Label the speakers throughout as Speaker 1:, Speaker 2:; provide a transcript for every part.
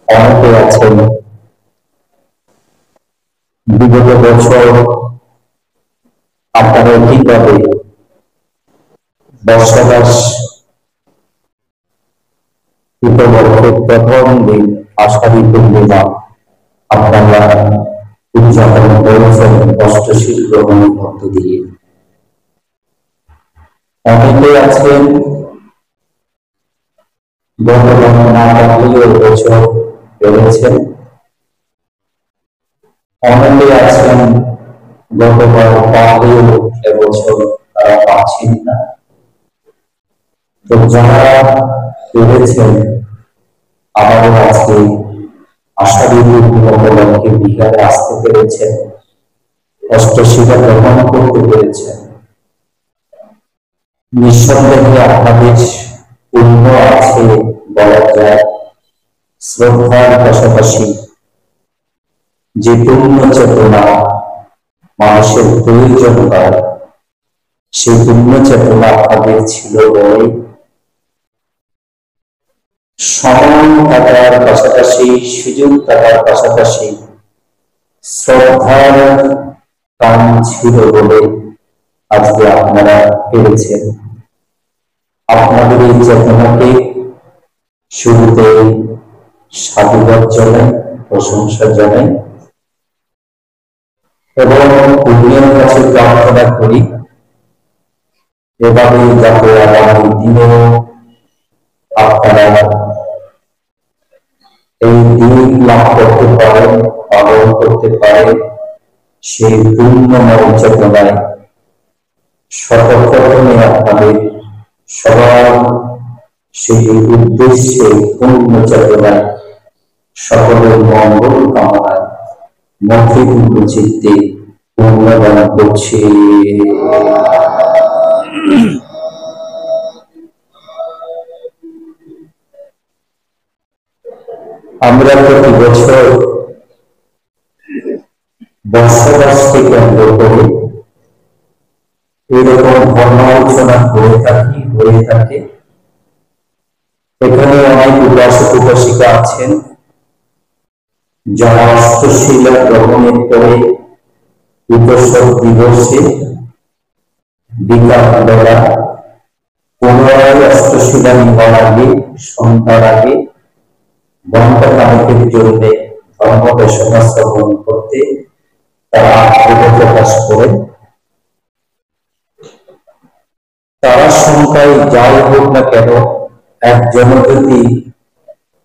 Speaker 1: অনেকে আছেন বিগত বছর আপনারা কিভাবে বর্ষাবাস উপলক্ষে প্রথম দিন আষাঢ়ী পূর্ণিমা আপনারা উদযাপন করেছেন অষ্টশীল গ্রহণের মধ্য দিয়ে। অনেকে আছেন বর্তমানে না কাটলেও বছর বেড়েছেন, অনেকে আছেন গতবার পারলেও এবছর তারা পাচ্ছেন না। তো যারা পেরেছেন আবারও আজকে আষাঢ়ী পূর্ণিমা উপলক্ষে বিহারে আসতে পেরেছেন, অষ্টশীলা গ্রহণ করতে পেরেছেন, নিঃসন্দেহে আপনাদের পুণ্য আছে বলা যায়। শ্রদ্ধার পাশাপাশি যে পুণ্য চেতনা মানুষের প্রয়োজন হয়, সেই পুণ্য চেতনা আপনাদের ছিল বলে সময় থাকার পাশাপাশি সুযোগ থাকার পাশাপাশি শ্রদ্ধার কাম ছিল বলে আজকে আপনারা পেরেছেন। আপনাদের এই চেতনাকে শুরুতে সাধুবাদ জানাই, প্রশংসা জানাই এবং পুণ্যের কাছে প্রার্থনা করি এভাবে যাতে আগামী দিনে আপনারা এই দিন লাভ করতে পারেন, পালন করতে পারেন। সেই পূর্ণময় চেতনায় সর্বপ্রথমে আপনাদের সবার সেই উদ্দেশ্যে পূর্ণ চেতনায় সকলের মঙ্গল কামনায় মধ্যপূর্ণ চিত্তে পূর্ণদান করছে। আমরা প্রতি বছর বর্ষবাসকে কেন্দ্র করে এরকম ধর্ম আলোচনা হয়ে থাকে। এখানে অনেক উপাসক উপাসিকা আছেন যারা অষ্টশীলা গ্রহণের পরে উপাসক দিবসে বিকাল বেলা পুনরায় অষ্টশীলা নিবার আগে সন্ধ্যার আগে ঘণ্টা খানেকের জন্য ধর্মদেশনা শ্রবণ করতে তারা আগ্রহ প্রকাশ করেন। তারা সংখ্যায় যাই হোক না কেন, একজন যদি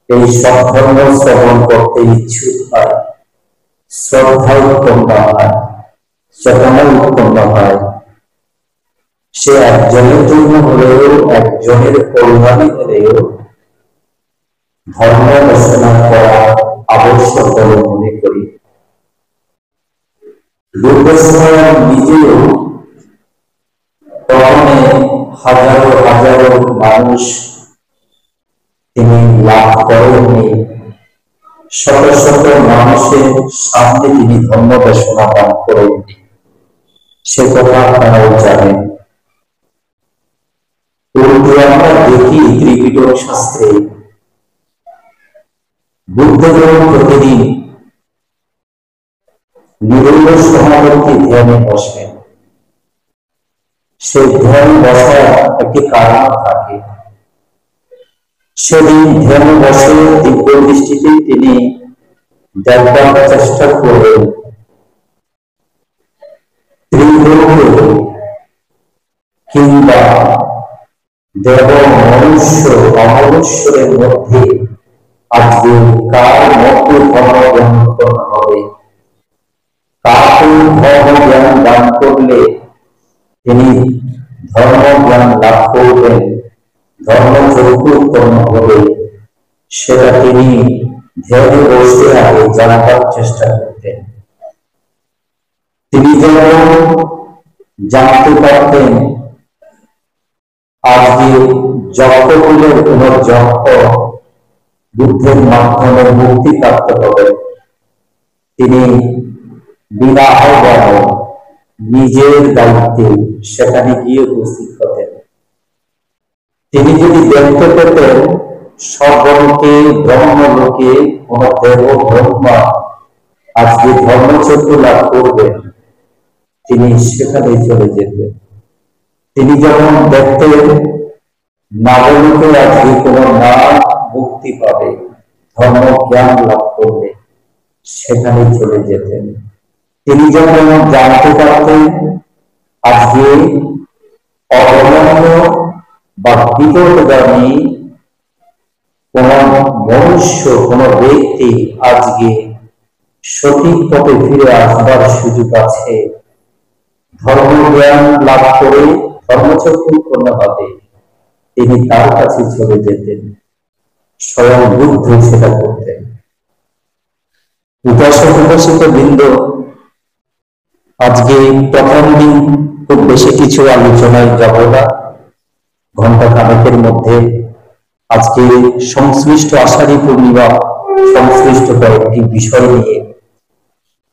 Speaker 1: এই সৎধর্ম শ্রবণ করতে ইচ্ছুক হয়, শ্রদ্ধা উৎপন্ন হয়, চেতনা উৎপন্ন হয়, সে একজনের জন্য হলেও, একজনের কল্যাণে হলেও ধর্ম রচনা করা আবশ্যক বলে মনে করি। দুর্গোৎসব নিজেও প্রথমে হাজারো হাজারো মানুষ তিনি লাভ করেননি, শত শত মানুষের সামনে তিনি ধর্ম দেশনা দান করেননি, সে কথা আপনারাও জানেন। উল্টো আমরা দেখি ত্রিপিটক শাস্ত্রে বুদ্ধদেব প্রতিদিন নিরোধ সমাবর্তী ধ্যানে বসেন। সেই ধ্যান বসার একটি কারণ থাকে। সেদিন ধ্যান বসে দিব্য দৃষ্টিতে তিনি দেখবার চেষ্টা করবেন ত্রিলোকে কিংবা দেব মনুষ্য অমনুষ্যের মধ্যে আজকে কার মধ্যে ধর্ম জ্ঞান উৎপন্ন হবে, কাকে ধর্ম জ্ঞান দান করলে তিনি ধর্ম জ্ঞান লাভ করবেন, ধর্মচক্ষু উৎপন্ন হবে, সেটা তিনি ধ্যানে বসে আগে জানবার চেষ্টা করতেন। তিনি যেমন জানতে পারতেন আজকে যজ্ঞকুলের কোন যজ্ঞ বুদ্ধের মাধ্যমে মুক্তি প্রাপ্ত হবে, তিনি বিনা আহ্বানে নিজের দায়িত্বে সেখানে গিয়ে উপস্থিত হতেন। তিনি যদি দেখতে পেতেন স্বর্গলোকে ব্রহ্মলোকে কোন দেব ব্রহ্মা আজকে ধর্মচক্র লাভ করবেন, তিনি সেখানে চলে যেতেন। তিনি যখন দেখতেন নাগরিকে আজকে কোন না মুক্তি পাবে, ধর্ম জ্ঞান লাভ করবে, সেখানে চলে যেতেন। তিনি যখন জানতে পারতেন আজকে অগণন্য বা বিগতগামী কোন মনুষ্য কোন ব্যক্তি আজকে সঠিক পথে ফিরে আসবার সুযোগ আছে, ধর্মজ্ঞান লাভ করে ধর্মচক্র উৎপন্ন হবে, তিনি তার কাছে চলে যেতেন। স্বয়ং বুদ্ধ সেটা করতেন। উপাসক উপাসিত বৃন্দ, আজকে প্রথম দিন খুব বেশি কিছু আলোচনায় যাব না, ঘন্টা খানেকের মধ্যে আজকে সংশ্লিষ্ট আষাঢ়ী পূর্ণিমা সংশ্লিষ্ট কয়েকটি বিষয় নিয়ে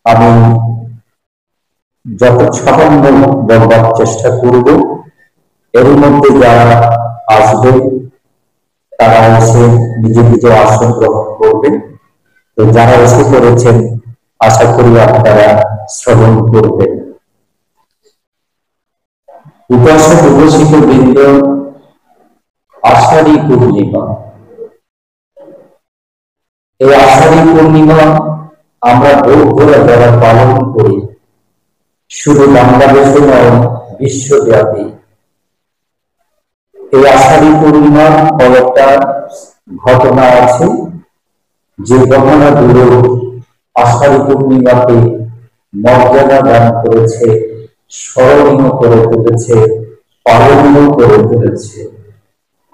Speaker 1: আমি যত সামান্য বলবার চেষ্টা করব। এর মধ্যে যারা আসবে তারা এসে নিজ নিজ আসন গ্রহণ করবেন। তো যারা এসে করেছেন আশা করি আপনারা শ্রবণ করবেন। উপাসক উপাসিত বৃন্দ, আষাঢ়ী পূর্ণিমা, এই আষাঢ়ী পূর্ণিমা আমরা বৌদ্ধরা যারা পালন করি, শুধু বাংলাদেশে নয় বিশ্বব্যাপী, এই আষাঢ়ী পূর্ণিমার কয়েকটা ঘটনা আছে, যে ঘটনাগুলো আষাঢ়ী পূর্ণিমাকে মর্যাদা দান করেছে, স্মরণীয় করে তুলেছে, পালনীয় করে তুলেছে।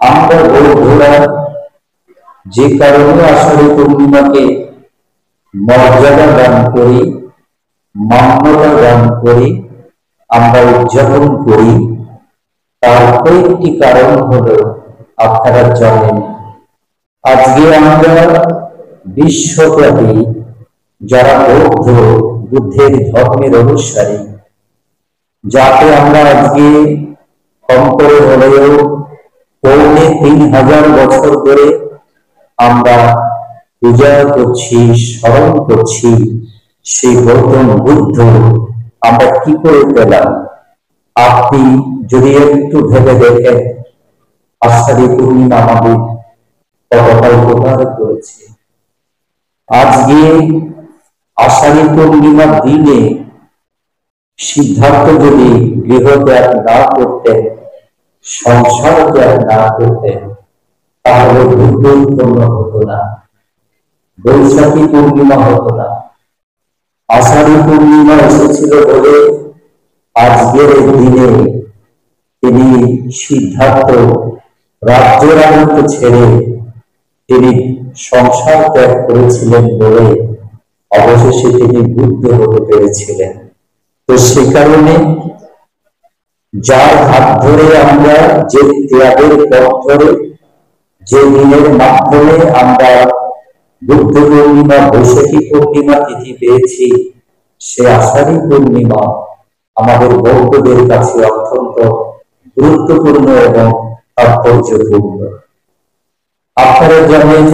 Speaker 1: আমরা বৌদ্ধরা যে কারণে আষাঢ়ী পূর্ণিমাকে মর্যাদা দান করি, মান্যতা দান করি, আমরা উদযাপন করি, তার কয়েকটি কারণ হলো আপনারা জানেন। আজকে আমরা বিশ্বব্যাপী যারা বৌদ্ধ, বুদ্ধের ধর্মের অনুসারী, যাতে আমরা আজকে কম করে হলেও ৩,৫০০ বছর ধরে আমরা পূজা করছি, স্মরণ করছি, সেই গৌতম বুদ্ধ আমরা কি করে পেলাম? আপনি যদি একটু ভেবে দেখেন, আষাঢ়ী পূর্ণিমা আমাদের কতটা উপকার করেছে। আজকে আষাঢ়ী পূর্ণিমার দিনে সিদ্ধার্থ যদি গৃহ ত্যাগ না করতেন, সংসার ত্যাগ না করতেন, তাহলে বুদ্ধ উৎপন্ন হতো না, বৈশাখী পূর্ণিমা হতো না। আষাঢ়ী পূর্ণিমা এসেছিল বলে আজকের এই দিনে তিনি সিদ্ধার্থ রাজ্য রাজত্ব ছেড়ে তিনি সংসার ত্যাগ করেছিলেন বলে অবশেষে তিনি বুদ্ধ হতে পেরেছিলেন। তো সে কারণে যার হাত ধরে আমরা, যে ত্যাগের পথ ধরে, যে দিনের মাধ্যমে আমরা বুদ্ধ পূর্ণিমা, বৈশাখী পূর্ণিমা তিথি পেয়েছি, সে আষাঢ়ী পূর্ণিমা আমাদের বৌদ্ধদের কাছে অত্যন্ত গুরুত্বপূর্ণ এবং তাৎপর্যপূর্ণ। আপনারা জানেন,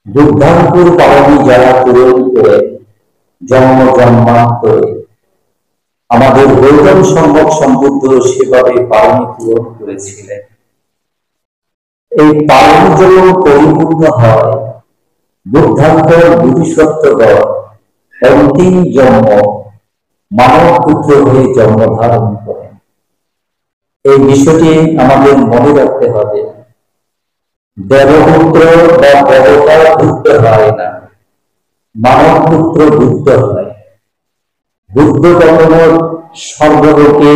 Speaker 1: বুদ্ধাঙ্কুর পালনী যারা পূরণ করে জন্ম জন্মান্তরে, আমাদের গৌতম সম্ভব সম্বুদ্ধ সেভাবে পালনী পূরণ করেছিলেন। এই পালন যখন পরিপূর্ণ হয়, বুদ্ধাঙ্কর বোধিসত্ত্বগণ অন্তিম জন্ম মানব পুত্র হয়ে জন্ম ধারণ করেন। এই বিষয়টি আমাদের মনে রাখতে হবে। দেবপুত্র বা দেবতা বুদ্ধ হয় না, মানব পুত্র বুদ্ধ হয়। বুদ্ধ কখনো স্বর্গলোকে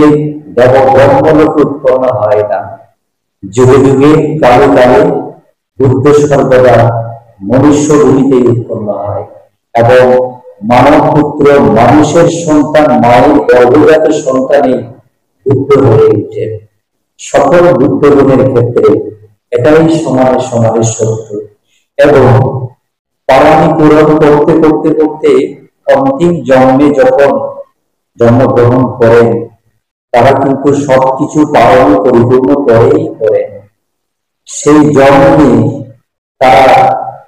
Speaker 1: দেব ব্রহ্মলোকে উৎপন্ন হয় না। যুগে যুগে কালে কালে বুদ্ধ সর্বদা মনুষ্য ভূমিতে উৎপন্ন হয় এবং মানব পুত্র, মানুষের সন্তান, মায়ের গর্ভজাত সন্তানে বুদ্ধ হয়ে ওঠে। সকল বুদ্ধগণের ক্ষেত্রে এটাই সমানে সমানে সত্য। এবং পালনী পূরণ করতে করতে করতে অন্তিম জন্মে যখন জন্মগ্রহণ করেন, তারা কিন্তু সবকিছু পালন পরিপূর্ণ করেই করেন। সেই জন্মে তারা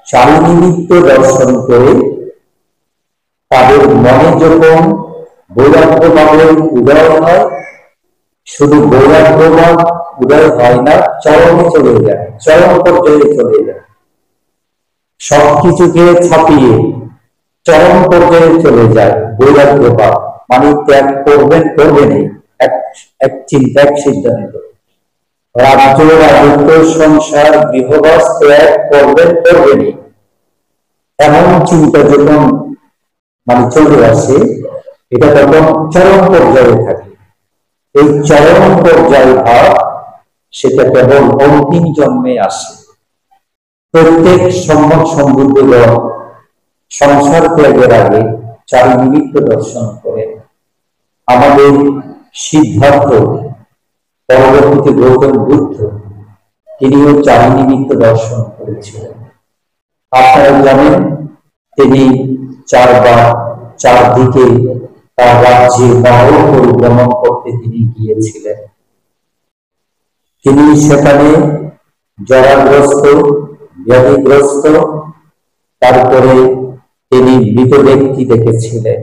Speaker 1: চারিনিমিত্ত দর্শন করে তাদের মনে যখন বৈরাগ্যভাবের উদয় হয়, শুধু বৈরাগ্যভাব উদয় হয় না, চরমে চলে যায়, চরম পর্যায়ে চলে যায়, সবকিছুকে ছাপিয়ে চরম পর্যায়ে চলে যায় বৈরাগ্যভাব, মানে ত্যাগ করবেনই, এক চিন্তা, এক সিদ্ধান্ত। রাজ্য, রাজত্ব, সংসার, গৃহবাস ত্যাগ করবেনই, এমন চিন্তা যখন মানে চলে আসে, এটা তখন চরম পর্যায়ে থাকে। এই চরম পর্যায় ভাব সেটা কেবল অন্তিম জন্মে আসে। প্রত্যেক সম্যক সম্বুদ্ধ সংসার ত্যাগের আগে চারি নিমিত্ত দর্শন করেন। আমাদের সিদ্ধার্থ, পরবর্তীতে গৌতম বুদ্ধ, তিনিও চারি নিমিত্ত দর্শন করেছিলেন। আপনারা জানেন, তিনি চারবার চারদিকে তার রাজ্যে মহল পরিভ্রমণ করতে তিনি গিয়েছিলেন। তিনি সেখানে জরাগ্রস্ত, ব্যাধিগ্রস্ত, তারপরে তিনি মৃত ব্যক্তি দেখেছিলেন।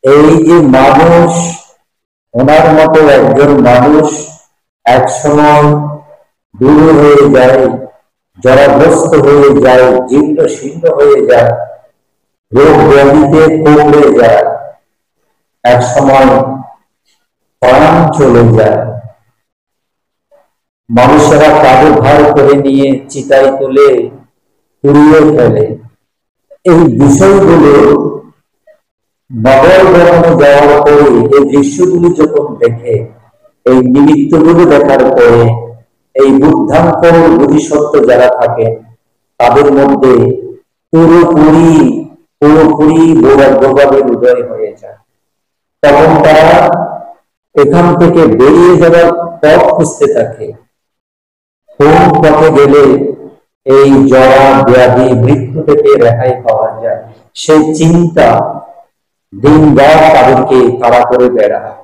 Speaker 1: এই যে মানুষ, ওনার মতো একজন মানুষ একসময় দূর হয়ে যায়, জরাগ্রস্ত হয়ে যায়, জীর্ণ শীর্ণ হয়ে যায়, রোগ ব্যাধিতে কমে যায়, এক সময় প্রাণ চলে যায়, মানুষেরা কাঁধে ভার করে নিয়ে চিতায় তুলে পুড়িয়ে ফেলে। এই বিষয়গুলো নগর ভ্রমণে যাওয়ার পরে, এই দৃশ্যগুলি যখন দেখে, এই নিমিত্তগুলো দেখার পরে, এই বুদ্ধাঙ্কর বোধিসত্ত্ব যারা থাকে তাদের মধ্যে পুরোপুরি বৈরাগ্যভাবের উদয় হয়ে যায়। তখন তারা এখান থেকে বেরিয়ে যাওয়ার পথ খুঁজতে থাকে, কোন পথে গেলে এই জরা ব্যাধি মৃত্যু থেকে রেহাই পাওয়া যায়, সেই চিন্তা দিন রাত তাদেরকে তাড়া করে বেড়ায়।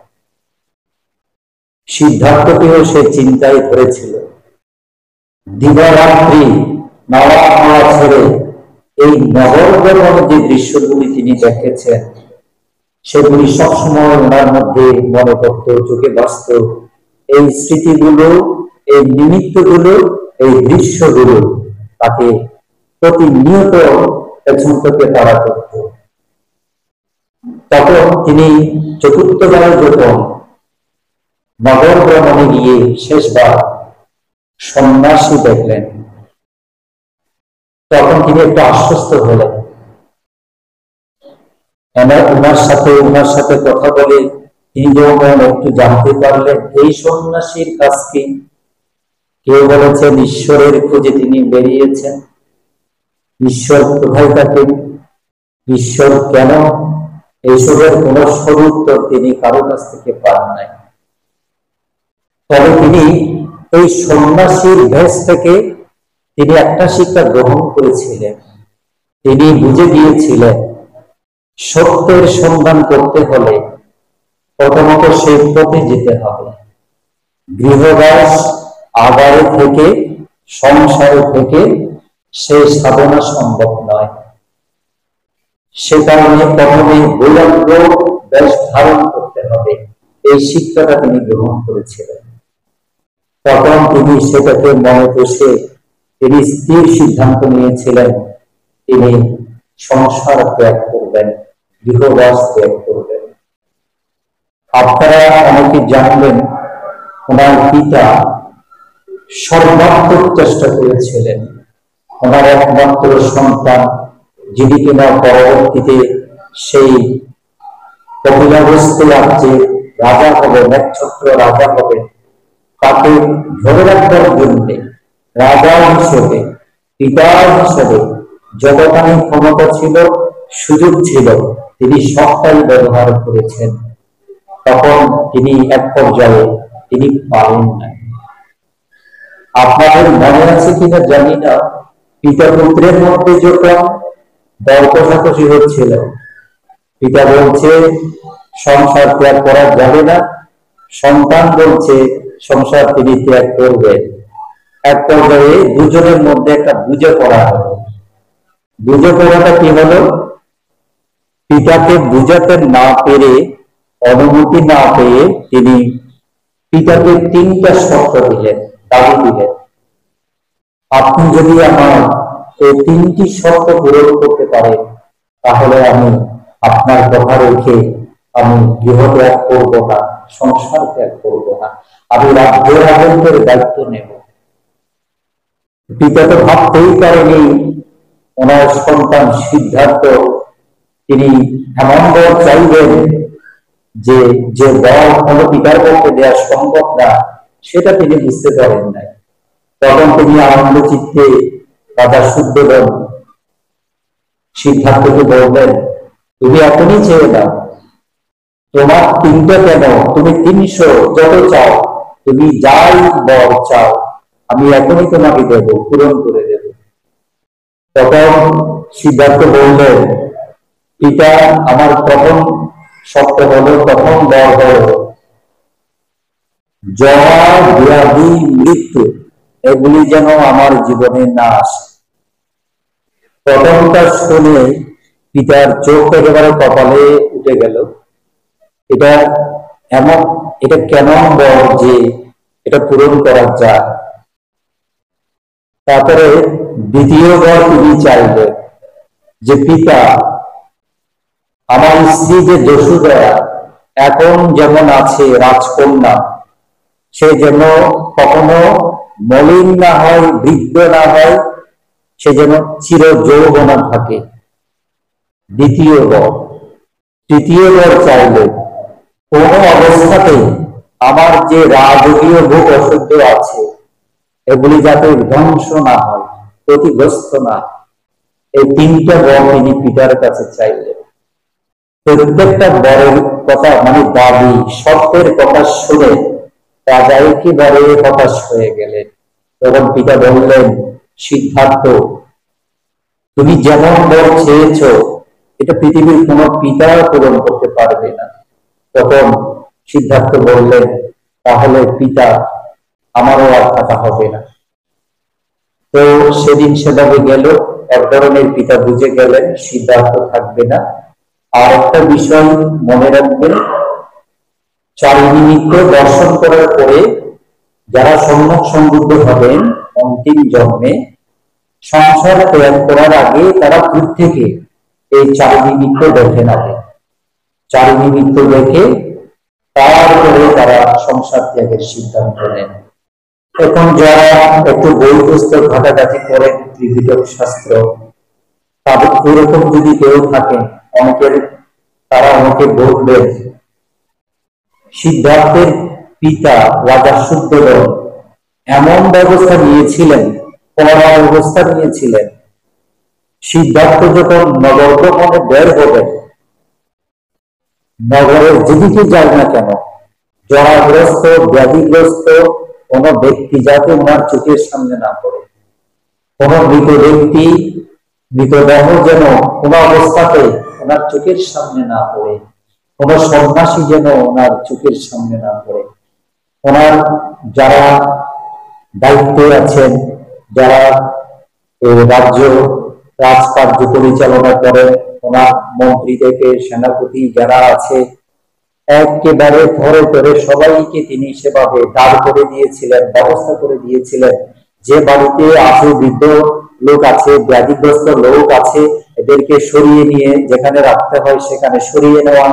Speaker 1: সিদ্ধার্থকেও সে চিন্তায় ধরেছিল। দিবারাত্রি নাওয়া খাওয়া ছেড়ে এই নগর ভ্রমণের যে দৃশ্যগুলি তিনি দেখেছেন, সেগুলি সবসময় ওনার মধ্যে মনে করত, চোখে বাঁচত। এই স্মৃতিগুলো, এই নিমিত্তগুলো, এই দৃশ্যগুলো তাকে প্রতিনিয়ত পেছন থেকে তাড়া করত। তখন তিনি চতুর্থবার যখন নগর ভ্রমণে গিয়ে শেষবার সন্ন্যাসী দেখলেন, তখন তিনি একটু আশ্বস্ত হলেন। ওনার সাথে কথা বলে তিনি যখন একটু জানতে পারলেন এই সন্ন্যাসীর কাছ কি, কেউ বলেছেন ঈশ্বরের খোঁজে তিনি বেরিয়েছেন, ঈশ্বর কোথায় থাকেন, ঈশ্বর কেন, এইসবের কোন সদুত্তর তিনি কারো কাছ থেকে পান নাই। তবে তিনি এই সন্ন্যাসীর ভেষ থেকে তিনি একটা শিক্ষা গ্রহণ করেছিলেন। তিনি বুঝে গিয়েছিলেন সত্যের সন্ধান করতে হলে প্রথমত সেই পথে যেতে হবে। গৃহবাস আগারে থেকে, সংসারে থেকে সেই সাধনা সম্ভব নয়। সে কারণে প্রথমে বৈরাগ্য বেশ ধারণ করতে হবে, এই শিক্ষাটা তিনি গ্রহণ করেছিলেন। তখন তিনি সেটাকে মনে বসে তিনি স্থির সিদ্ধান্ত নিয়েছিলেন, তিনি সংসার ত্যাগ করবেন, গৃহবাস ত্যাগ করবেন। আপনারা অনেকে জানবেন, ওনার পিতা সর্বাত্মক চেষ্টা করেছিলেন ওনার একমাত্র সন্তান, যিনি কিনা পরবর্তীতে সেই কপিলাবস্তু রাজ্যে রাজা হবে, নক্ষত্র রাজা হবে, তাকে ধরে রাখবার জন্য রাজা হিসেবে, পিতা হিসেবে যতখানি ক্ষমতা ছিল, সুযোগ ছিল, তিনি সবটাই ব্যবহার করেছেন। তখন তিনি এক পর্যায়ে তিনি পারেন নাই। আপনাদের মনে আছে কিনা জানি না, পিতা পুত্রের মধ্যে যখন দর-কষাকষি হচ্ছিল, পিতা বলছে সংসার ত্যাগ করা যাবে না, সন্তান বলছে সংসার তিনি ত্যাগ করবেন। এক পর্যায়ে দুজনের মধ্যে একটা বুঝে পড়া হলো। বুঝে পড়াটা কি হলো? পিতাকে বুঝাতে না পেরে, অনুমতি না পেয়ে তিনি পিতাকে 3টা শর্ত দিলেন, দাবি দিলেন। আপনি যদি আমার এই 3টি শর্ত পূরণ করতে পারেন, তাহলে আমি আপনার কথা রেখে আমি গৃহ ত্যাগ করব না, সংসার ত্যাগ করব না, আমি রাজ্যের আদন্তের দায়িত্ব নেব। পিতা তো ভাবতেই পারেনি ওনার সন্তান সিদ্ধার্থ তিনি এমন বর চাইবেন যে যে বর কোনো পিতার পক্ষে দেওয়া সম্ভব না, সেটা তিনি বুঝতে পারেন নাই। তখন তিনি আনন্দ চিত্তে রাজা শুদ্ধোধন সিদ্ধার্থকে বললেন, তুমি এখনই চেয়ে দাও, তোমার 3টা কেন, তুমি 300 যত চাও, তুমি যাই বর চাও আমি এখনই তোমাকে দেব, পূরণ করে দেব। তখন সিদ্ধার্থ বললেন, পিতা আমার প্রথম শর্ত হলো, প্রথম বর হলো জরা ব্যাধি মৃত্যু এগুলি যেন আমার জীবনে না আসে। প্রথমটা শুনে পিতার চোখ একেবারে কপালে উঠে গেল। এটা এমন, এটা কেমন বর যে এটা পূরণ করা যায়। তারপরে দ্বিতীয় বর তিনি চাইলেন যে পিতা আমার স্ত্রী যে যশোদয়া এখন যেমন আছে রাজকন্যা, সে যেন কখনো মলিন না হয়, বৃদ্ধ না হয়, সে যেন চির যৌবনা থাকে। দ্বিতীয় বর। তৃতীয় বর চাইলেন কোন অবস্থাতেই আমার যে রাজকীয় ভোগ অশুদ্ধ আছে এগুলি যাতে ধ্বংস না হয়, ক্ষতিগ্রস্ত না। এই 3টা বর তিনি পিতার কাছে চাইলেন। প্রত্যেকটা বরের কথা মানে দাবি শর্তের কথা শুনে রাজা একেবারে হতাশ হয়ে গেলেন। তখন পিতা বললেন, সিদ্ধার্থ তুমি যেমন বর চেয়েছ এটা পৃথিবীর কোন পিতা পূরণ করতে পারবে না। তখন সিদ্ধার্থ বললেন, তাহলে পিতা আমারও আর থাকা হবে না। তো সেদিন সেভাবে গেল। এক ধরনের পিতা বুঝে গেলেন সিদ্ধার্থ থাকবে না। আর একটা বিষয় মনে রাখবেন, চারিনিমিত্ত দর্শন করার পরে যারা সম্যক সমৃদ্ধ হবেন অন্তিম জন্মে, সংসার ত্যাগ করার আগে তারা দূর থেকে এই চারিনিমিত্ত দেখে নেবে। চারিনিমিত্ত দেখে তারপরে তারা সংসার ত্যাগের সিদ্ধান্ত নেন। এখন যারা একটু বই পুস্তক ঘাটাঘাটি করেন, ত্রিপিটক শাস্ত্র, তাদের এরকম যদি কেউ থাকেন, তারা আমাকে বলবেন সিদ্ধার্থের পিতা রাজা শুদ্ধোধন এমন ব্যবস্থা নিয়েছিলেন, কড়া ব্যবস্থা নিয়েছিলেন, সিদ্ধার্থ যখন নগর ভ্রমণে বের হবেন, নগরের যেদিকে যায় না কেন জরাগ্রস্ত ব্যাধিগ্রস্ত কোন ব্যক্তি যাতে ওনার চোখের সামনে না পড়ে, কোন মৃত ব্যক্তি মৃতদেহ যেন কোন অবস্থাতে ওনার চোখের সামনে না পড়ে, কোন সন্ন্যাসী যেন ওনার চোখের সামনে না পড়ে। ওনার যারা দায়িত্বে আছেন, যারা রাজ্য রাজকার্য পরিচালনা করেন, ওনার মন্ত্রী থেকে সেনাপতি যারা আছে, একেবারে ধরে ধরে সবাইকে তিনি সেভাবে দাঁড় করে দিয়েছিলেন, ব্যবস্থা করে দিয়েছিলেন। যে বাড়িতে আছে বৃদ্ধ লোক আছে, ব্যাধিগ্রস্ত লোক আছে, এদেরকে সরিয়ে নিয়ে যেখানে রাখতে হয় সেখানে সরিয়ে নেওয়া,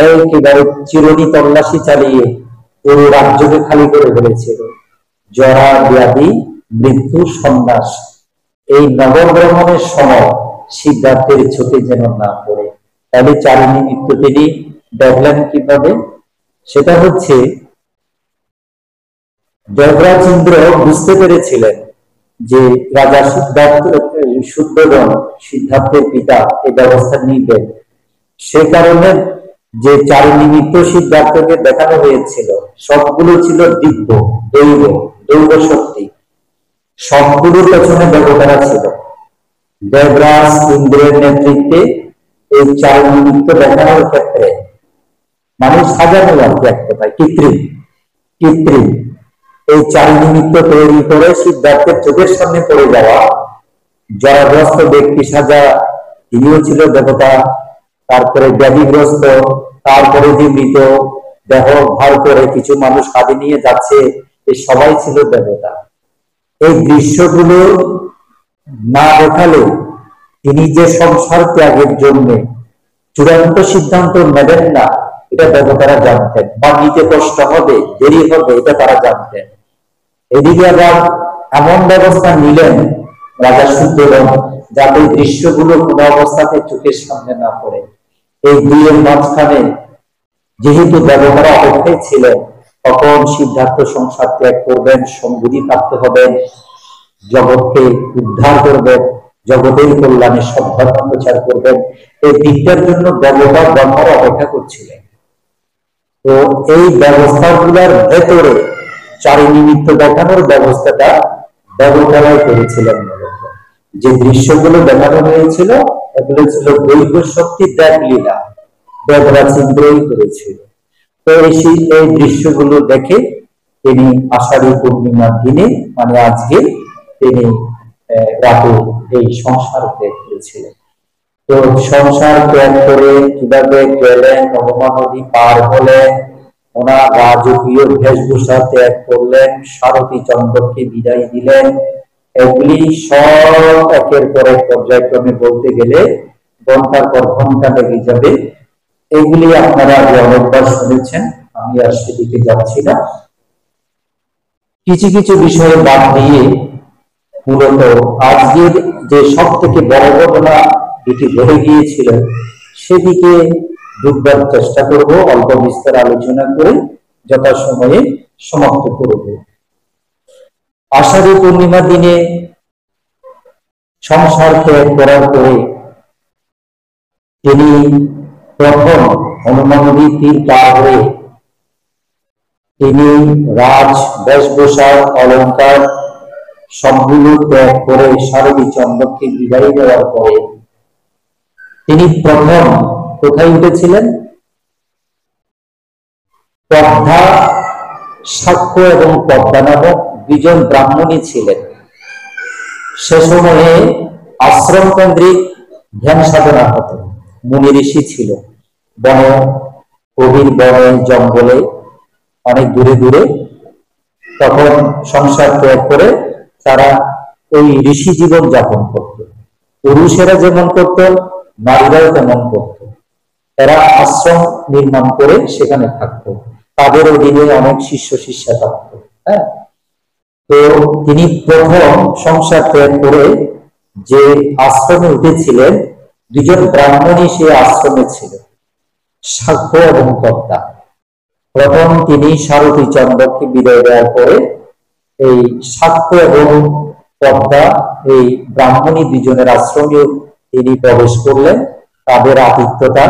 Speaker 1: একেবারে চিরুনি তল্লাশি চালিয়ে পুরো রাজ্যকে খালি করে ফেলেছিল। জরা ব্যাধি মৃত্যু সন্ন্যাস এই নগর ভ্রমণের সময় সিদ্ধার্থের চোখে যেন না পড়ে। তাহলে চারিনিমিত্ত তিনি দেখলেন কিভাবে? সেটা হচ্ছে দেবরাজ ইন্দ্র বুঝতে পেরেছিলেন যে রাজা শুদ্ধোধন সিদ্ধার্থের পিতা এই ব্যবস্থা নিবেন। সে কারণে যে চারিনিমিত্ত সিদ্ধার্থকে দেখানো হয়েছিল সবগুলো ছিল দিব্য, দৈব, দৈব শক্তি। সবগুলোর পেছনে দেবতারা ছিল। দেবরাজ ইন্দ্রের নেতৃত্বে এই চারিনিমিত্ত দেখানোর ক্ষেত্রে মানুষ সাজানো আর কি, এক কথায় কৃত্রিম কৃত্রিম এই চারি নিমিত্ত তৈরি করে সিদ্ধার্থের চোখের সামনে পড়ে যাওয়া জরাগ্রস্ত ব্যক্তি সাজা, তিনিও ছিল দেবতা। তারপরে ব্যাধিগ্রস্ত, তারপরে যে মৃত দেহ ভার করে কিছু মানুষ কাঁধে নিয়ে যাচ্ছে, এই সবাই ছিল দেবতা। এই দৃশ্যগুলো না দেখালে তিনি যে সংসার ত্যাগের জন্য চূড়ান্ত সিদ্ধান্ত নেবেন না, এটা দেবতারা জানতেন, বা নিতে কষ্ট হবে, দেরি হবে, এটা তারা জানতেন। এদিকে আবার এমন ব্যবস্থা নিলেন রাজা সুদ্ধোধন, যাতে দৃশ্যগুলো কোনো অবস্থাতে চোখের সামনে না পড়ে। এই দুইয়ের মাঝখানে যেহেতু দেবতারা অপেক্ষায় ছিলেন, তখন সিদ্ধার্থ সংসার ত্যাগ করবেন, সম্বুদ্ধি প্রাপ্ত হবেন, জগৎকে উদ্ধার করবেন, জগতের কল্যাণে সদ্ভাব প্রচার করবেন। এই দিকটার জন্য দেবতা ব্রহ্মারা অপেক্ষা করছিলেন। তো এই ব্যবস্থাগুলোর ভেতরে চারি নিমিত্ত দেখানোর ব্যবস্থাটা দেবতারাই করেছিলেন। যে দৃশ্যগুলো দেখানো হয়েছিল এগুলো ছিল দৈব শক্তির দেব লীলা, দেবরাজ ইন্দ্রই করেছিল। তো এই দৃশ্যগুলো দেখে তিনি আষাঢ়ী পূর্ণিমার দিনে, মানে আজকে, তিনি রাতে এই সংসার ত্যাগ করেছিলেন। তো সংসার ত্যাগ করে কিভাবে গেলেন, নর্মদা নদী পার হলেন, ওনার রাজকীয় বেশভূষা ত্যাগ করলেন, সারথী চন্দ্রকে বিদায় দিলেন, এগুলি সব একের পর এক পর্যায়ক্রমে বলতে গেলে ঘন্টার পর ঘন্টা লেগে যাবে। এগুলি আপনারা অনেকবার শুনেছেন, আমি আর সেদিকে যাচ্ছি না। কিছু কিছু বিষয়ে বাদ দিয়ে মূলত আজকের যে সব থেকে বড় ঘটনা যেটি ঘটে গিয়েছিল সেদিকে ঢুকবার চেষ্টা করব, অল্প বিস্তার আলোচনা করে যথাসময়ে সমাপ্ত করব। আষাঢ়ী পূর্ণিমার দিনে সংসার ত্যাগ করার পরে তিনি প্রথম হনুমান নদীর তীর পার হয়ে তিনি রাজ বেশভূষার অলঙ্কার সবগুলো ত্যাগ করে সারথী চন্দ্রকে বিদায় দেওয়ার পরে তিনি প্রথম কোথায় উঠেছিলেন? পদ্মা, সাক্ষ্য এবং পদ্মা নামক দুজন ব্রাহ্মণী ছিলেন। সে সময়ে আশ্রম কেন্দ্রিক ধ্যান সাধনা হতো, মুনি ঋষি ছিল বনে, গভীর বনে, জঙ্গলে, অনেক দূরে দূরে। তখন সংসার ত্যাগ করে তারা ওই ঋষি জীবন যাপন করত। পুরুষেরা যেমন করত, নারীরাও তেমন করত। এরা আশ্রম নির্মাণ করে সেখানে থাকতো, তাদের অধীনে অনেক শিষ্য শিষ্যা থাকতো। হ্যাঁ, তো তিনি প্রথম সংসার ত্যাগ করে যে আশ্রমে উঠেছিলেন, দুজন ব্রাহ্মণী সে আশ্রমে ছিল, সাক্ষ্য এবং পদ্মা। প্রথম তিনি সারথী চন্দ্রকে বিদায় দেওয়ার পরে এই সাক্ষ্য এবং পদ্মা এই ব্রাহ্মণী দুজনের আশ্রমে তিনি প্রবেশ করলেন, তাদের আতিথ্যতা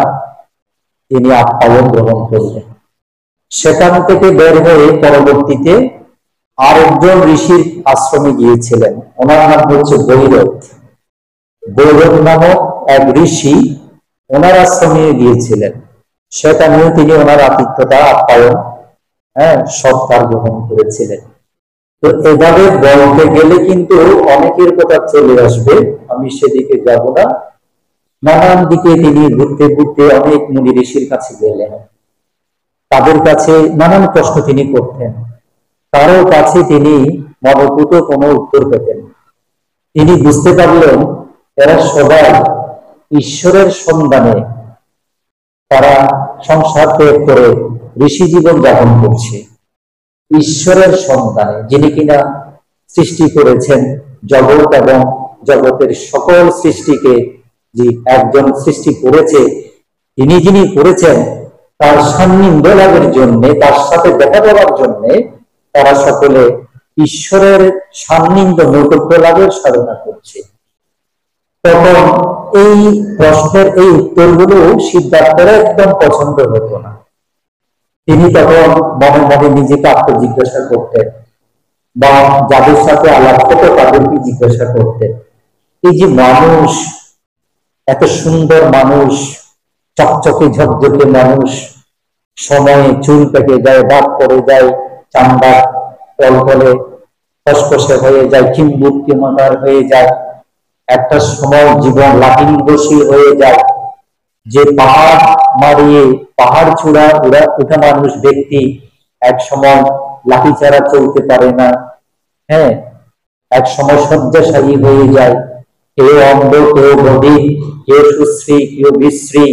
Speaker 1: তিনি আপ্যায়ন গ্রহণ করলেন। সেখান থেকে বের হয়ে পরবর্তীতে আরেকজন ঋষির আশ্রমে গিয়েছিলেন, ওনার নাম হচ্ছে বৈরথ। বৈরথ নামক এক ঋষি ওনার আশ্রমে গিয়েছিলেন, সেখানেও তিনি ওনার আতিথ্যতা আপ্যায়ন সৎকার গ্রহণ করেছিলেন। তো এভাবে বলতে গেলে কিন্তু অনেকের কথা চলে আসবে, আমি সেদিকে যাব না। নানান দিকে তিনি ঘুরতে ঘুরতে অনেক মুনি ঋষির কাছে গেলেন, তাদের কাছে নানান প্রশ্ন তিনি করতেন, কারো কাছে তিনি মনোপুত কোনো উত্তর পেতেন। তিনি বুঝতে পারলেন এরা সবাই ঈশ্বরের সন্ধানে তারা সংসার ত্যাগ করে ঋষি জীবন যাপন করছে, ঈশ্বরের সন্ধানে, যিনি কিনা সৃষ্টি করেছেন জগৎ এবং জগতের সকল সৃষ্টিকে যে একজন সৃষ্টি করেছে, তিনি যিনি করেছেন তার সান্নিধ্য লাভের জন্য, তার সাথে দেখা দেওয়ার জন্য তারা সকলে ঈশ্বরের সান্নিধ্য নৈকট্য লাভের সাধনা করছে। তখন এই প্রশ্নের এই উত্তরগুলো সিদ্ধার্থের একদম পছন্দ হতো না। তিনি তখন মনে মনে নিজেকে আত্মজিজ্ঞাসা করতেন, বা যাদের সাথে আলাপ হতো তাদেরকে জিজ্ঞাসা করতেন, এই যে মানুষ, এত সুন্দর মানুষ, চকচকে ঝকঝকে মানুষ, সময়ে চুল পেকে যায়, দাঁত পড়ে যায়, চামড়া টলটলে খসখসে হয়ে যায়, কিম্বুদ্দীমাকার হয়ে যায়। একটা সময় জীবন লাঠিবসী হয়ে যায়, যে পাহাড় মারিয়ে পাহাড় চূড়া উঠা মানুষ ব্যক্তি এক সময় লাঠি ছাড়া চলতে পারে না। হ্যাঁ, এক সময় শয্যাশায়ী হয়ে যায়, কেউ অন্ধ, কেউ বধির, কেউ সুশ্রী, কেউ বিশ্রী,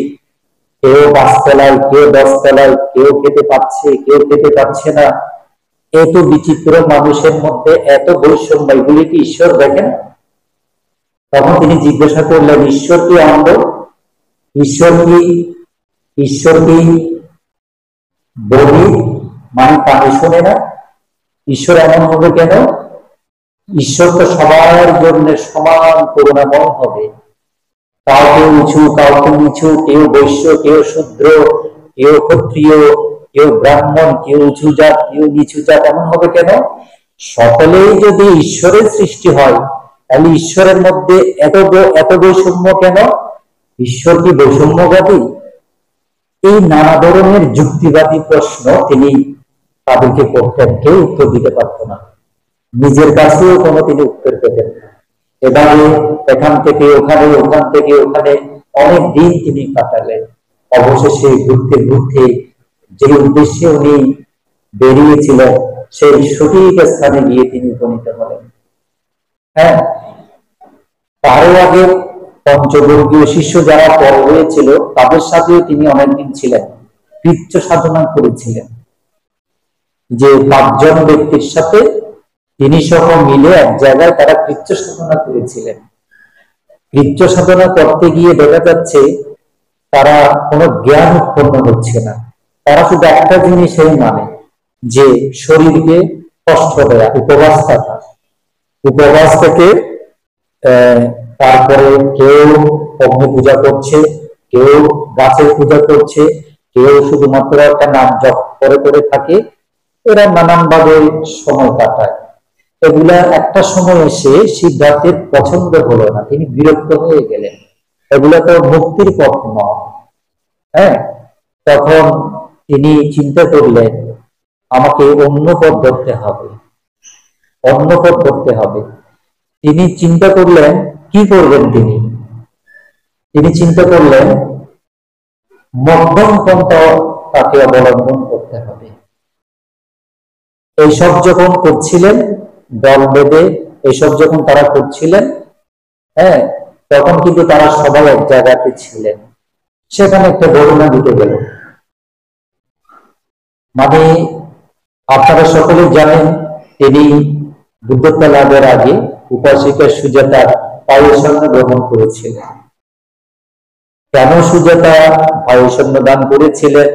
Speaker 1: কেউ 5 তলায়, কেউ 10 তলায়, কেউ খেতে পাচ্ছে, কেউ খেতে পাচ্ছে না। এত বিচিত্র মানুষের মধ্যে এত বৈষম্য, এগুলি কি ঈশ্বর দেখেন? তখন তিনি জিজ্ঞাসা করলেন, ঈশ্বর কি অন্ধ? ঈশ্বর কি বধির, মানে কানে শোনে না? ঈশ্বর এমন হবে কেন? ঈশ্বর তো সবার জন্য সমান করুণাময় হবে। কাউকে উঁচু, কাউকে নিচু, কেউ বৈশ্য, কেউ শূদ্র, কেউ ক্ষত্রিয়, কেউ ব্রাহ্মণ, কেউ উঁচু জাত, কেউ নিচু জাত, এমন হবে কেন? সকলেই যদি ঈশ্বরের সৃষ্টি হয়, তাহলে ঈশ্বরের মধ্যে এত বৈষম্য কেন? ঈশ্বর কি বৈষম্যবাদী? এই নানা ধরনের যুক্তিবাদী প্রশ্ন তিনি তাদেরকে করতেন, কেউ উত্তর দিতে পারত না, নিজের কাছেও কোনো তিনি উত্তর পেতেন না। এবারে এখান থেকে ওখানে, ওখান থেকে ওখানে অনেক দিন তিনি কাটালেন। অবশেষে ঘুরতে ঘুরতে যে উদ্দেশ্যে উনি বেরিয়েছিলেন, সেই সঠিক স্থানে গিয়ে তিনি উপনীত হলেন। হ্যাঁ, তারও আগে পঞ্চবর্গীয় শিষ্য যারা পরে হয়েছিল, তাদের সাথেও তিনি অনেকদিন ছিলেন, কৃচ্ছ সাধনা করেছিলেন। যে 5 জন ব্যক্তির সাথে তিনি সহ মিলে এক জায়গায় তারা কৃচ্ছ সাধনা করেছিলেন। কৃচ্ছ সাধনা করতে গিয়ে দেখা যাচ্ছে তারা কোনো জ্ঞান উৎপন্ন হচ্ছে না। তারা শুধু একটা জিনিসই মানে, যে শরীরকে কষ্ট দেয়া, উপবাস থাকা। উপবাস থেকে তারপরে কেউ অগ্নি পূজা করছে, কেউ গাছের পূজা করছে, কেউ শুধুমাত্র একটা নাম জপ করে করে থাকে। এরা নানান ভাবে সময় কাটায়। এগুলা একটা সময় এসে সিদ্ধার্থের পছন্দ হলো না, তিনি বিরক্ত হয়ে গেলেন। এগুলা তো মুক্তির পথ নয়। হ্যাঁ, তখন তিনি চিন্তা করলেন, আমাকে অন্য পথ ধরতে হবে, অন্য পথ ধরতে হবে। তিনি চিন্তা করলেন, কি করবেন? তিনি চিন্তা করলেন মধ্যম পন্থা তাকে অবলম্বন করতে হবে। এইসব যখন করছিলেন, দল বেঁধে এইসব যখন তারা করছিলেন, হ্যাঁ, তখন কিন্তু তারা সবাই এক জায়গাতে ছিলেন। সেখানে একটা ঘটনা ঘটে গেল। মানে আপনারা সকলে জানেন, তিনি বুদ্ধত্ব লাভের আগে উপাসিকা সুজাতার পায়সন্য গ্রহণ করেছিলেন। কেন সুজাতা পায়সন্য দান করেছিলেন?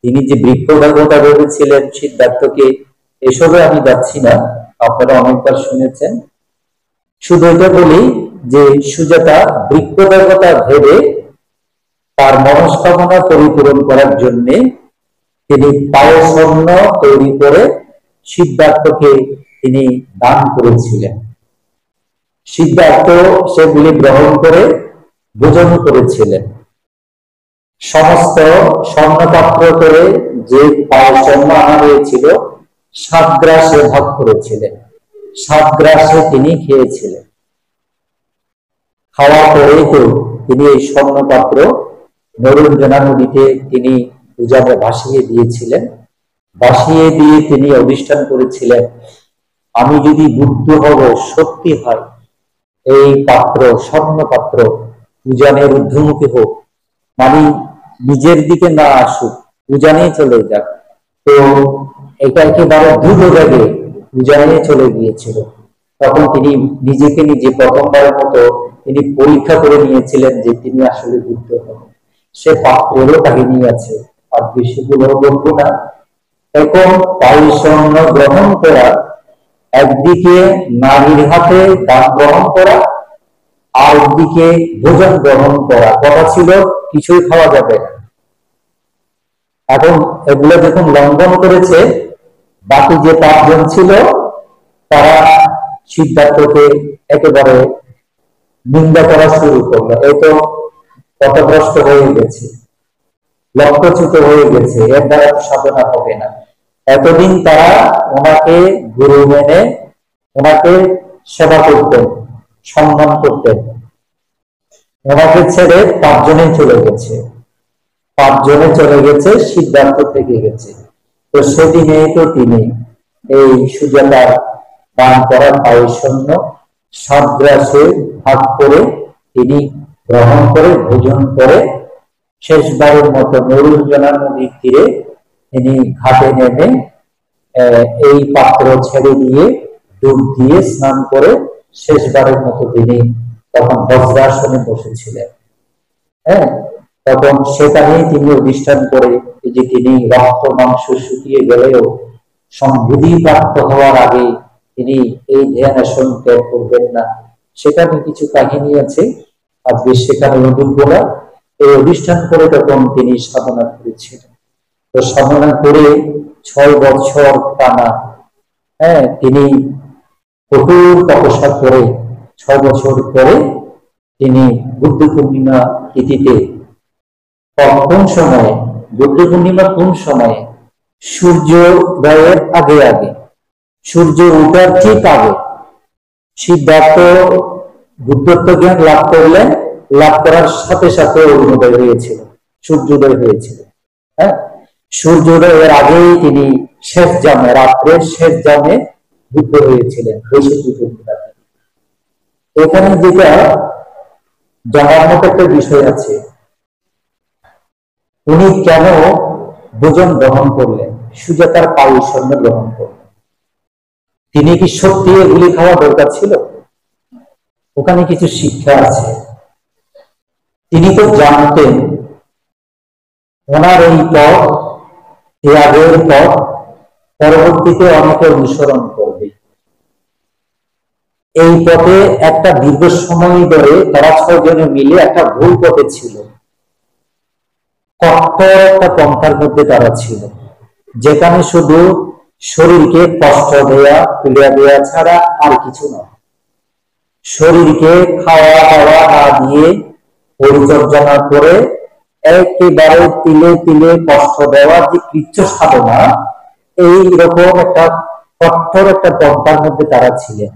Speaker 1: তিনি যে বৃক্ষটার কথা ভেবেছিলেন সিদ্ধার্থকে, এসবে আমি যাচ্ছি না, আপনারা অনেকবার শুনেছেন। শুধু এটা বলি যে সুজাতা বৃক্ষটার কথা ভেবে তার মনস্কামনা পরিপূরণ করার জন্য তিনি পায়সন্য তৈরি করে সিদ্ধার্থকে তিনি দান করেছিলেন। সিদ্ধার্থ সেগুলি গ্রহণ করে ভোজন করেছিলেন। সমস্ত স্বর্ণপাত্র করে যে পায়সন্য আনা হয়েছিল 7 গ্রাসে ভাগ করেছিলেন। 7 গ্রাসে তিনি খেয়েছিলেন। খাওয়া পরেই তো তিনি এই স্বর্ণপাত্র নরঞ্জনা নদীতে তিনি পূজাতে ভাসিয়ে দিয়েছিলেন। ভাসিয়ে দিয়ে তিনি অধিষ্ঠান করেছিলেন, আমি যদি বুদ্ধ হব, সত্যি হয়, এই পাত্র, স্বর্ণ পাত্র উজানের ঊর্ধ্বমুখী হোক, মানে নিজের দিকে না আসুক, উজানেই চলে যাক। তো এটা একেবারে দ্রুত বেগে উজানে চলে গিয়েছিল। তখন তিনি নিজেকে নিজে প্রথমবারের মতো তিনি পরীক্ষা করে নিয়েছিলেন যে তিনি আসলে বুদ্ধ হবেন। সে পাত্রেরও কাহিনী আছে, আর বেশিগুলো বলবো না। এখন পায়সন্য গ্রহণ করা, একদিকে নারীর হাতে দান গ্রহণ করা, আর একদিকে ভোজন গ্রহণ করা। কথা ছিল কিছুই খাওয়া যাবে না। এখন এগুলো যখন লঙ্ঘন করেছে, বাকি যে 5 জন ছিল তারা সিদ্ধার্থকে একেবারে নিন্দা করা শুরু করলো। এই তো পথভ্রষ্ট হয়ে গেছে, লক্ষ্যচ্যুত হয়ে গেছে, এর দ্বারা সাধনা হবে না। এতদিন তারা ওনাকে গুরু মেনে ওনাকে সেবা করতেন, সম্মান করতেন। ওনাকে ছেড়ে 5 জনে চলে গেছে, 5 জনে চলে গেছে, সিদ্ধার্থ থেকে গেছে। তো সেদিনে তো তিনি এই সুজাতার দান করা পায়সন্য 7 গ্রাসে ভাগ করে তিনি গ্রহণ করে ভোজন করে শেষবারের মতো নরুঞ্জনা নদীর তীরে তিনি ঘাটে নেমে এই পাত্র ছেড়ে দিয়ে ডুব দিয়ে স্নান করে শেষবারের মতো তিনি তখন বজ্রাসনে বসেছিলেন। হ্যাঁ, তখন সেখানেই তিনি অধিষ্ঠান করে যে তিনি রক্ত মাংস শুকিয়ে গেলেও সম্বুদ্ধি প্রাপ্ত হওয়ার আগে তিনি এই ধ্যান আসন ত্যাগ করবেন না, সেখানে কিছু কাহিনী আছে, আজকে সেখানে বলবো না। এই অধিষ্ঠান করে তখন তিনি সাধনা করেছিলেন। তো সাধনা করে 6 বছর টানা তিনি কঠোর তপস্যা করে 6 বছর পরে তিনি বুদ্ধ পূর্ণিমা তিথিতে, কোন সময়ে বুদ্ধ পূর্ণিমা কোন সময়ে সূর্যোদয়ের আগে আগে, সূর্য ওঠার ঠিক আগে সিদ্ধার্থ বুদ্ধত্ব জ্ঞান লাভ করলেন। লাভ করার সাথে সাথে অরুণোদয় হয়েছিল, সূর্যোদয় হয়েছিল। হ্যাঁ, সূর্যোদয়ের আগেই তিনি শেষ জামে, রাত্রের শেষ জামে বুদ্ধ হয়েছিলেন বৈশাখী পূর্ণিমাতে। এখানে যেটা জানার মতো একটা বিষয় আছে, উনি কেন ভোজন গ্রহণ করলেন, সুজাতার পায়সন্য গ্রহণ করলেন? তিনি কি সত্যি এগুলি খাওয়া দরকার ছিল? ওখানে কিছু শিক্ষা আছে। তিনি তো জানতেন ওনার এই পথ, এই আগের পথ পরবর্তীতে অনেকে অনুসরণ করবে। এই পথে একটা দীর্ঘ সময় ধরে তারা 6 জনে মিলে একটা ভুল পথে ছিল, কঠোর একটা পন্থার মধ্যে তারা ছিল, যেখানে শুধু শরীরকে কষ্ট দেয়া, পীড়া দেয়া ছাড়া আর কিছু নয়। শরীরকে খাওয়া দাওয়া না দিয়ে পরিচর্যা না করে একেবারে তিলে তিলে কষ্ট দেওয়া যে কৃচ্ছ সাধনা, এইরকম একটা কঠোর একটা পন্থার মধ্যে তারা ছিলেন।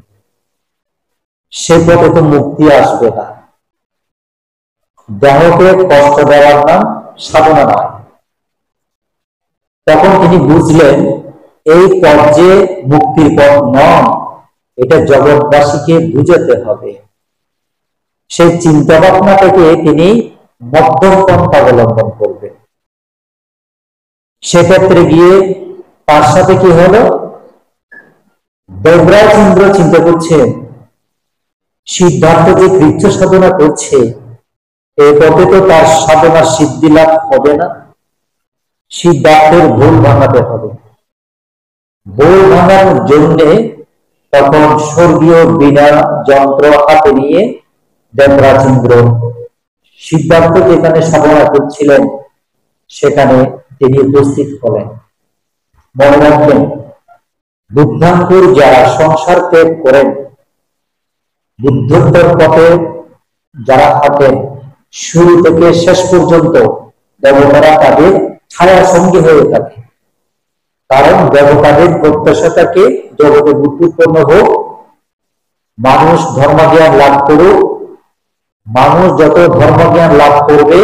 Speaker 1: সে পথে তো মুক্তি আসবে না। দেহকে কষ্ট দেওয়ার নাম সাধনা নয়। তখন তিনি বুঝলেন এই পথ যে মুক্তির পথ নয়, এটা জগৎবাসীকে বুঝাতে হবে। সেই চিন্তা ভাবনা থেকে তিনি মধ্যম পন্থা অবলম্বন করবেন। সেক্ষেত্রে গিয়ে তার সাথে কি হলো, দেবরাজ ইন্দ্র চিন্তা করছেন সিদ্ধার্থ যে কৃচ্ছ সাধনা করছে, এই পথে তো তার সাধনা সিদ্ধি লাভ হবে না, সিদ্ধার্থের ভুল ভাঙাতে হবে। ভুল ভাঙানোর জন্য তখন স্বর্গীয় বীণা যন্ত্র হাতে নিয়ে দেবরাজ ইন্দ্র সিদ্ধার্থ যেখানে সাধনা করছিলেন সেখানে তিনি উপস্থিত হলেন। মনে রাখবেন, বুদ্ধাঙ্কুর যারা সংসার ত্যাগ করেন, বুদ্ধত্বের পথে যারা থাকেন, শুরু থেকে শেষ পর্যন্ত দেবতারা তাদের ছায়া সঙ্গী হয়ে থাকে। কারণ দেবতাদের প্রত্যাশা থাকে জগতে বুদ্ধি উৎপন্ন হোক, মানুষ ধর্মজ্ঞান লাভ করুক। মানুষ যত ধর্মজ্ঞান লাভ করবে,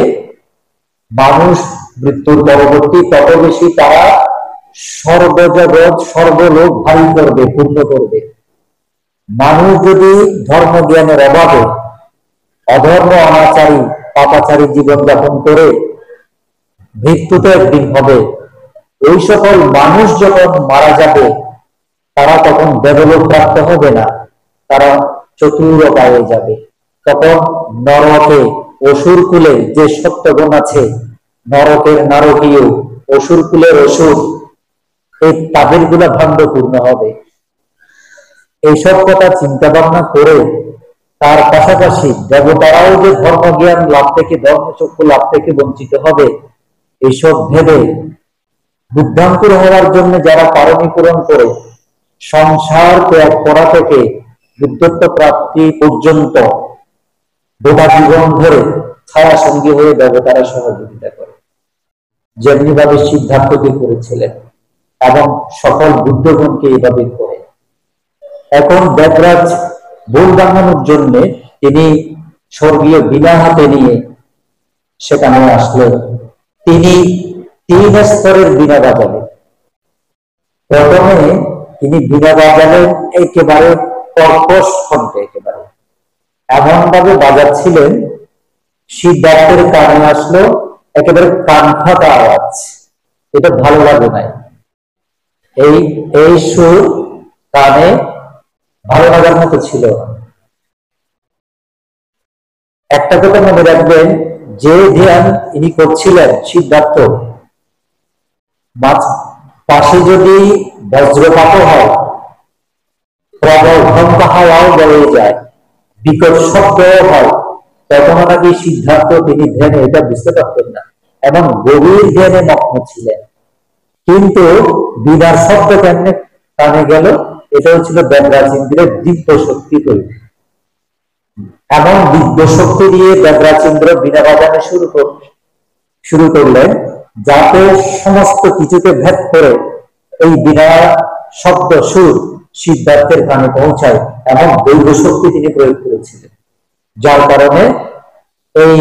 Speaker 1: মানুষ মৃত্যুর পরবর্তী তত বেশি তারা সর্বজগৎ সর্বলোক ভারী করবে, পূর্ণ করবে। মানুষ যদি ধর্মজ্ঞানের অভাবে অধর্ম, অনাচারী, পাপাচারী জীবন যাপন করে, মৃত্যু তো একদিন হবে। ওই সকল মানুষ যখন মারা যাবে, তারা তখন দেবলোক প্রাপ্ত হবে না, তারা চতুরতায় যাবে। তখন নরকে অসুর কুলে যে সত্যগুণ আছে, নরকের নারকীয়, অসুর কুলের অসুর, এই তাদের গুলা ভাণ্ডপূর্ণ হবে। এইসব কথা চিন্তা ভাবনা করে তার পাশাপাশি দেবতারাও যে ধর্মজ্ঞান লাভ থেকে, ধর্মচক্ষু লাভ থেকে বঞ্চিত হবে, এইসব ভেবে বুদ্ধাঙ্কুর হওয়ার জন্য যারা পারমি পূরণ করে সংসার ত্যাগ করা থেকে বুদ্ধত্ব প্রাপ্তি পর্যন্ত গোটা জীবন ধরে ছায়া সঙ্গী হয়ে দেবতারা সহযোগিতা করে, যেমনি ভাবে সিদ্ধার্থকে করেছিলেন। এবং সকল বুদ্ধগণকে এইভাবে করে। এখন দেবরাজ ভুল ভাঙানোর জন্য তিনি স্বর্গীয় বীণা হাতে নিয়ে সেখানে আসলেন। তিনি 3 স্তরের বীণা বাজালেন। প্রথমে তিনি বীণা বাজালেন একেবারে কর্কশ কণ্ঠে, একেবারে এমন ভাবে বাজাচ্ছিলেন সিদ্ধার্থের কানে আসলো একেবারে কান ফাটা আওয়াজ। এটা ভালো লাগে নাই, এই সুর কানে ভালো লাগার মতো ছিল না। একটা কথা মনে রাখবেন, যে ধ্যান ইনি করছিলেন সিদ্ধার্থ, পাশে যদি বজ্রপাত হয়, প্রবল ঘন্টা হাওয়াও বয়ে যায়, বিকট শব্দও হয়, তখন নাকি সিদ্ধার্থ তিনি ধ্যানে এটা বুঝতে পারতেন না এবং গভীর ধ্যানে মগ্ন ছিলেন। কিন্তু বিনার শব্দ কেমনে কানে গেল? এটা হচ্ছিল দেবরাজ ইন্দ্রের দিব্য শক্তি তৈরি। এমন দিব্য শক্তি দিয়ে দেবরাজ ইন্দ্র বীণা বাজানো শুরু করলেন, যাতে সমস্ত কিছুকে ভেদ করে এই বীণা শব্দ সুর সিদ্ধার্থের কানে পৌঁছায় এবং দৈব শক্তি তিনি প্রয়োগ করেছিলেন, যার কারণে এই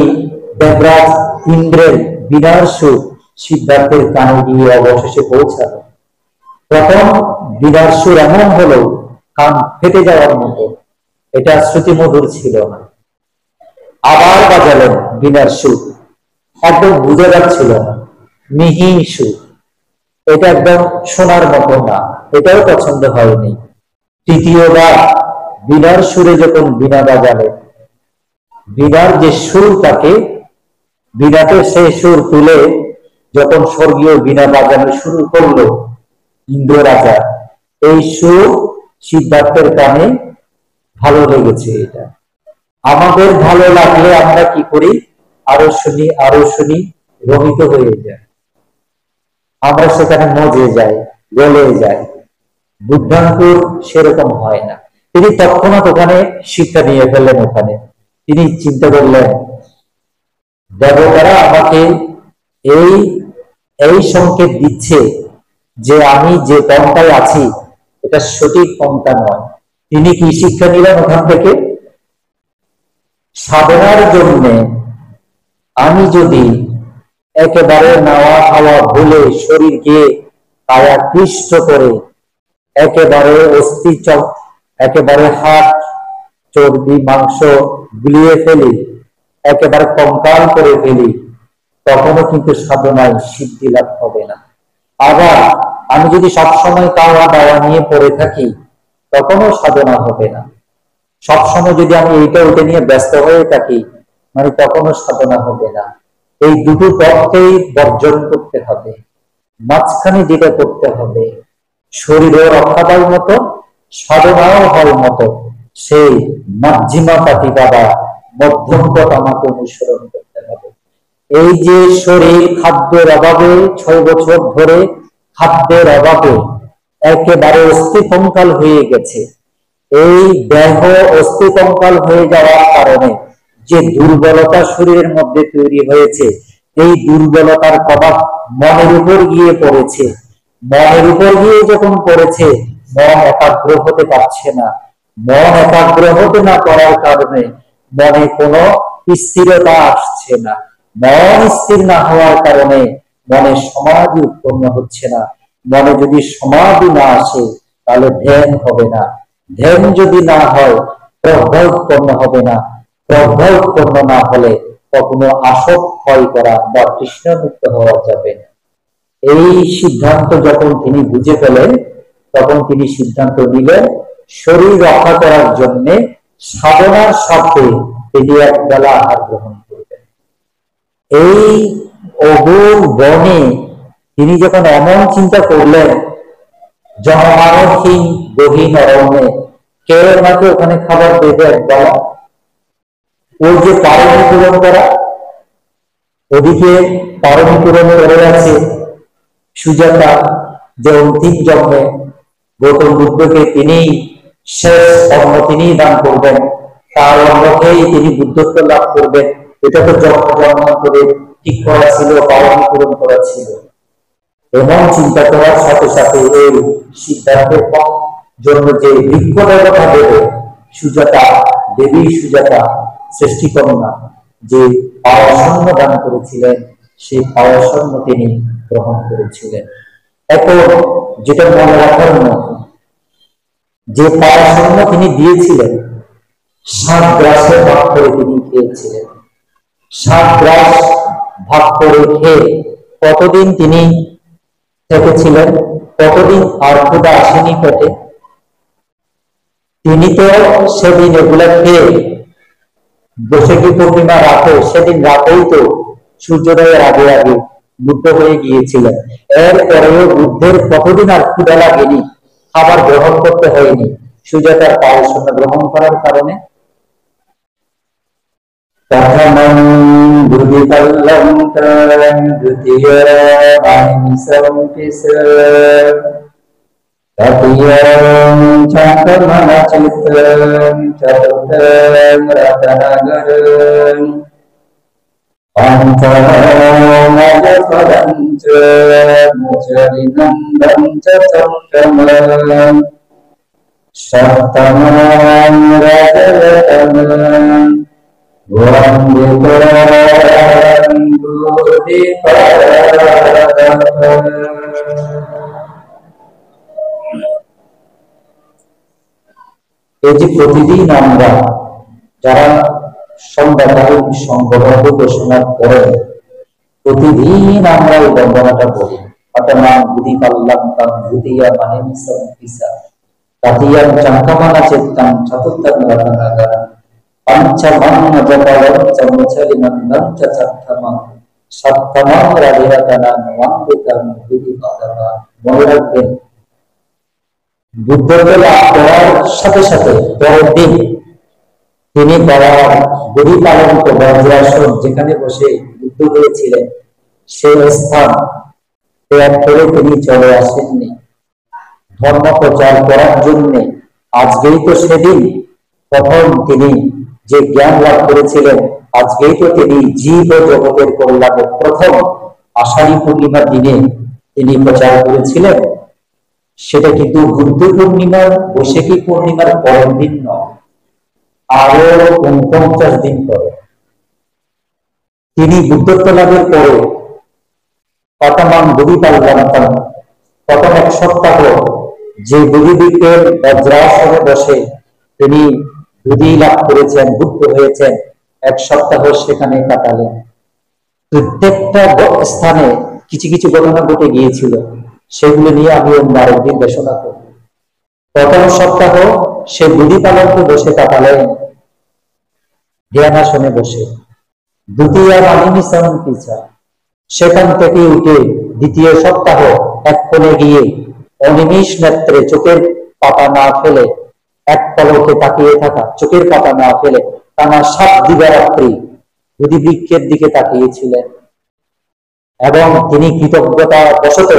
Speaker 1: দেবরাজ ইন্দ্রের বীণার সুর সিদ্ধার্থের কানে গিয়ে অবশেষে পৌঁছালো। প্রথম বীণার সুর এমন হলো কান ফেটে যাওয়ার মতো, এটা শ্রুতিমধুর ছিল না। আবার বাজালেন বীণার সুর, একদম বুঝে যাচ্ছিল না, মিহি সুর, এটা একদম শোনার মতো না, এটাও পছন্দ হয়নি। তৃতীয়বার বীণার সুরে যখন বীণা বাজালেন, বীণার যে সুর থাকে, বীণাতে সেই সুর তুলে যখন স্বর্গীয় বীণা বাজানো শুরু করলো ইন্দ্র রাজা, এই সুর সিদ্ধার্থের কানে ভালো লেগেছে। এটা আমাদের ভালো লাগলে আমরা কি করি? আরো শুনি, আরো শুনি, রমিত হয়ে যায়, আমরা সেখানে মজে যাই, গলে যাই। বুদ্ধাঙ্কুর সেরকম হয় না। তিনি তৎক্ষণাৎ ওখানে শিক্ষা নিয়ে ফেললেন। ওখানে তিনি চিন্তা করলেন, দেবতারা আমাকে এই এই সংকেত দিচ্ছে যে আমি যে পন্থায় আছি এটা সঠিক পন্থা নয়। তিনি কি শিক্ষা নিলেন ওখান থেকে? সাধনার জন্য আমি যদি একেবারে নাওয়া খাওয়া ভুলে শরীরকে কায়াকৃষ্ট করে একেবারে একেবারে হাড় চর্বি মাংস গুলিয়ে ফেলি, একেবারে কঙ্কাল করে ফেলি, তখনও কিন্তু সাধনায় সিদ্ধি লাভ হবে না। আবার আমি যদি সবসময় খাওয়া দাওয়া নিয়ে পড়ে থাকি, তখনও সাধনা হবে না। সবসময় যদি আমি এইটা ওইটা নিয়ে ব্যস্ত হয়ে থাকি, মানে তখনও সাধনা হবে না। এই দুটো পথকেই বর্জন করতে হবে। মাঝখানে যেটা করতে হবে, শরীরও রক্ষা দেওয়ার মতো, সাধনাও হওয়ার মতো, সেই মাঝিমা পাতিবাদা মধ্যম পথ আমাকে অনুসরণ করতে হবে। এই যে শরীর খাদ্যের অভাবে 6 বছর ধরে খাদ্যের অভাবে একেবারে অস্থিকঙ্কাল হয়ে গেছে, এই দেহ অস্থিকঙ্কাল হয়ে যাওয়ার কারণে যে দুর্বলতা শরীরের মধ্যে তৈরি হয়েছে, এই দুর্বলতার প্রভাব মনের উপর গিয়ে পড়েছে। মনের উপর গিয়ে যখন পড়েছে, মন একাগ্র হতে পারছে না। মন একাগ্র হতে না পারার কারণে মনে কোনো স্থিরতা আসছে না। মন স্থির না হওয়ার কারণে মনে সমাধি উৎপন্ন হচ্ছে না। মনে যদি সমাধি না আসে, তাহলে ধ্যান হবে না। ধ্যান যদি না হয়, প্রজ্ঞা উৎপন্ন হবে না। প্রজ্ঞা উৎপন্ন না হলে কখনো আসক্ত ক্ষয় করা বা কৃষ্ণ মুক্ত হওয়া যাবে না। এই সিদ্ধান্ত যখন তিনি বুঝে ফেলেন, তখন তিনি সিদ্ধান্ত নিলেন শরীর রক্ষা করার জন্য সাধনার সাথে তিনি এক বেলা আহার গ্রহণ করবেন। এই অঘোর বনে তিনি যখন এমন চিন্তা করলেন, জনমানবহীন গহীন অরণ্যে কে ওনাকে ওখানে খাবার দেবে একবেলা? ওই যে পারমি পূরণ করা, ওদিকে পারমি পূরণ করে আছে সুজাতা, যে অন্তিম জন্মে গৌতম বুদ্ধকে তিনি শেষ অন্ন তিনি দান করবেন, তার অন্নকেই তিনি বুদ্ধত্ব লাভ করবেন। এটা তো জন্ম জন্মান্তরে ঠিক করা ছিল, পারমি পূরণ করা ছিল। এমন চিন্তা করার সাথে সাথে এই সিদ্ধান্তের জন্য যে বৃক্ষ দেবতা দেবে সুজাতা, দেবী সুজাতা সৃষ্টিকর্ণা যে পাওয়াশূন্য দান করেছিলেন, সেই পাওয়াশূন্য তিনি গ্রহণ করেছিলেন। এখন যেটা মনে রাখার মতো, যে পাওয়াশূন্য তিনি দিয়েছিলেন 7 গ্রাসে ভাগ করে তিনি খেয়েছিলেন। 7 গ্রাস ভাগ করে খেয়ে কতদিন তিনি থেকেছিলেন, কতদিন আর ক্ষুধা আসেনি পেটে। তিনি তো সেদিন এগুলা খেয়ে বৈশাখী পূর্ণিমা রাতে, সেদিন রাতেই তো সূর্যোদয়ের আগে আগে বুদ্ধ হয়ে গিয়েছিলেন। এরপরেও বুদ্ধের কতদিন আর ক্ষুধা লাগেনি, খাবার গ্রহণ করতে হয়নি সুজাতার পাওয়াশূন্য গ্রহণ করার কারণে। প্রথমং বুদ্ধিপল্লং তং দ্বিতীয়ং তৃতীয়ং চাকমনচিত্তং চতুর্থং রত্নগরং পঞ্চমং অজপদং চ মুচরিনন্দং চ সপ্তমং সপ্তমং রজতমং বন্দিতং বুদ্ধিপল্লবং। এই যে প্রতিদিন আমরা যারা সন্ধ্যাকালীন সংঘবদ্ধ ঘোষণার পরে প্রতিদিন আমরা এই বন্দনাটা বলি, পঠনাং বুদ্ধিপল্লবং তং দ্বিতীয়া মানিমিসং পিসা তৃতীয়ং চঙ্কমনা চিত্তং চতুর্থং রত্নগরং পঞ্চমং অজপদং চ মুচরিনন্দং চ চতুর্থং সপ্তমং রজতমং বন্দিতং বুদ্ধিপল্লবং। মনে রাখবেন, বুদ্ধকে লাভ করার সাথে সাথে পরের দিন তিনি বুড়ি পালঙ্ক বজ্রাসন যেখানে বসে বুদ্ধ হয়েছিলেন সেই স্থান ত্যাগ করে তিনি চলে আসেননি ধর্ম প্রচার করার জন্য। আজকেই তো সেদিন প্রথম তিনি যে জ্ঞান লাভ করেছিলেন, আজকেই তো তিনি জীব ও জগতের কল্যাণে প্রথম আষাঢ়ী পূর্ণিমার দিনে তিনি প্রচার করেছিলেন। সেটা কিন্তু বুদ্ধ পূর্ণিমার, বৈশাখী পূর্ণিমার পরের দিন নয়, আরো 49 দিন পরে। তিনি বুদ্ধত্ব লাভের পরে প্রথম বুদ্ধিপল্লবং, প্রথম 1 সপ্তাহ যে বুদ্ধিবৃক্ষের বজ্রাসনে বসে তিনি বুদ্ধি লাভ করেছেন, বুদ্ধ হয়েছেন, 1 সপ্তাহ সেখানে কাটালেন। প্রত্যেকটা স্থানে কিছু কিছু ঘটনা ঘটে গিয়েছিল, সেগুলো নিয়ে আমি অন্য আরেকদিন দেশনা করব। প্রথম সপ্তাহ সে বুদ্ধি পালনকে বসে কাটালেন ধ্যানাসনে বসে। দ্বিতীয় মানিমিসং পিসা, সেখান থেকে উঠে দ্বিতীয় সপ্তাহ এক কোণে গিয়ে অনিমিষ নেত্রে চোখের পাতা না ফেলে, এক পলকে তাকিয়ে থাকা, চোখের পাতা না ফেলে টানা 7 দিবারাত্রি বুদ্ধিবৃক্ষের দিকে তাকিয়েছিলেন। এবং তিনি কৃতজ্ঞতা বশত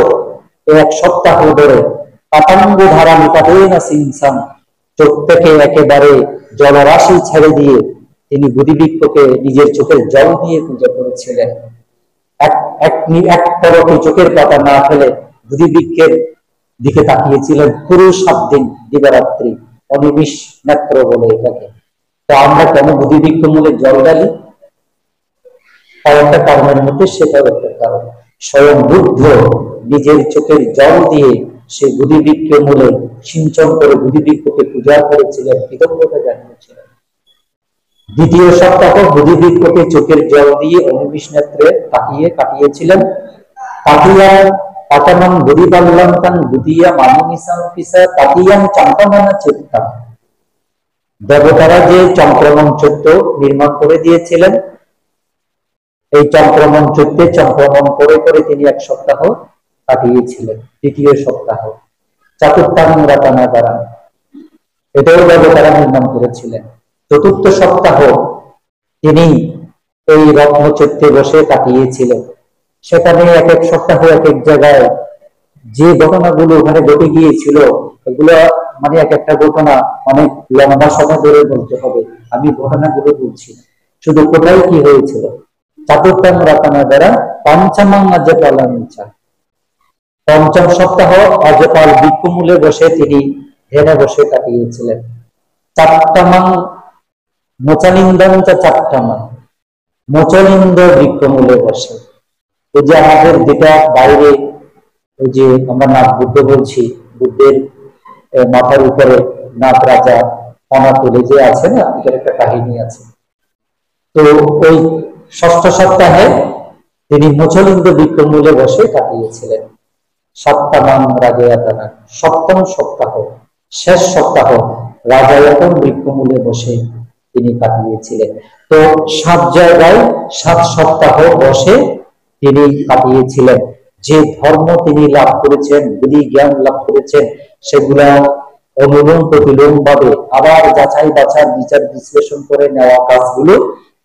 Speaker 1: 1 সপ্তাহ ধরে পাতাঙ্গ ধারা নিপাতেনা সিংসাম, চোখ থেকে একেবারে জলরাশি ছেড়ে দিয়ে তিনি বুদ্ধিবৃক্ষকে নিজের চোখের জল দিয়ে পূজা করেছিলেন। এক পলকে চোখের পাতা না ফেলে বুদ্ধিবৃক্ষের দিকে তাকিয়েছিলেন পুরো 7 দিন দিবারাত্রি, অনিমিষ নেত্র বলে এটাকে। তো আমরা কেন বুদ্ধিবৃক্ষ মূলে জল ঢালি? একটা কারণের মধ্যে সেটাও একটা কারণ। স্বয়ং বুদ্ধ নিজের চোখের জল দিয়ে সেই বুদ্ধিবৃক্ষ মূলে সিঞ্চন করে বুদ্ধিবৃক্ষকে পূজা করেছিলেন, কৃতজ্ঞতা জানিয়েছিলেন। দ্বিতীয় সপ্তাহ বুদ্ধিবৃক্ষকে চোখের জল দিয়ে অনিমিষ নেত্রে তাকিয়ে কাটিয়েছিলেন। পাতামং বুদ্ধিপল্লবং তং দ্বিতীয়া মানিমিসং পিসা তৃতীয়ং চঙ্কমনা চিত্তং, দেবতারা যে চক্রমণ চৈত্য নির্মাণ করে দিয়েছিলেন, এই চক্রমণ চৈত্যে চক্রমণ করে করে তিনি 1 সপ্তাহ কাটিয়েছিলেন। তৃতীয় সপ্তাহ চতুর্থং রত্নগরং, এটাও দেবতারা নির্মাণ করেছিলেন। চতুর্থ সপ্তাহ তিনি এই রত্নচৈত্যে বসে কাটিয়েছিলেন। সেখানে 1 সপ্তাহ 1 জায়গায় যে ঘটনাগুলো ওখানে ঘটে গিয়েছিল, এগুলো মানে একটা ঘটনা অনেক লম্বা সময় ধরে বলতে হবে, আমি ঘটনাগুলো বলছি না, শুধু কোথায় কি হয়েছিল। চতুর্থং রত্নগরং পঞ্চমং অজপদং চ, পঞ্চম সপ্তাহ অজপাল বৃক্ষমূলে বসে তিনি ধ্যানে বসে কাটিয়েছিলেন। চাট্টামাং মোচালিন্দম চাট্টামাং, মোচলিন্দ বৃক্ষমূলে বসে। ওই যে আমাদের যেটা বাইরে ওই যে আমরা নাথ বুদ্ধ বলছি, বুদ্ধের মাথার উপরে নাথ রাজা পানা তুলে যে আছে না, এটার একটা কাহিনী আছে। তো ওই ষষ্ঠ সপ্তাহে তিনি মোচলিন্দ বৃক্ষমূলে বসে কাটিয়েছিলেন। সপ্তামাং রাজয়াতনা, সপ্তম সপ্তাহ শেষ সপ্তাহ রাজয়াতন বৃক্ষমূলে বসে তিনি কাটিয়েছিলেন। তো 7 জায়গায় 7 সপ্তাহ বসে তিনি কাটিয়েছিলেন। যে ধর্ম তিনি লাভ করেছেন, বুদ্ধি জ্ঞান লাভ করেছেন, সেগুলা অনুলোম প্রতিলোম ভাবে আবার যাচাই বাছাই বিচার বিশ্লেষণ করে নেওয়া কাজগুলো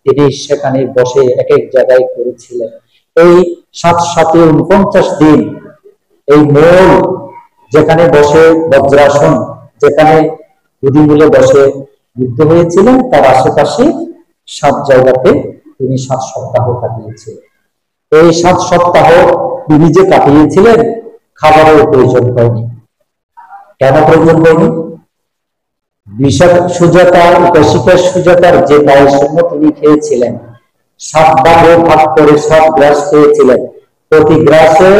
Speaker 1: তিনি সেখানে বসে এক এক জায়গায় করেছিলেন। এই 749 দিন এই মূল যেখানে বসে বজ্রাসন, যেখানে বুদ্ধিমূলে বসে যুদ্ধ হয়েছিলেন, তার আশেপাশে 7 জায়গাতে তিনি 7 সপ্তাহ কাটিয়েছিলেন। এই 7 সপ্তাহ তিনি যে কাটিয়েছিলেন, খাবারের প্রয়োজন হয়নি। কেন প্রয়োজন হয়নি? সুজাতার উপাসিকা সুজাতার যে পায়সম্য তিনি খেয়েছিলেন, 7 ভাগে ভাগ করে 7 গ্রাস খেয়েছিলেন। প্রতি গ্রাসে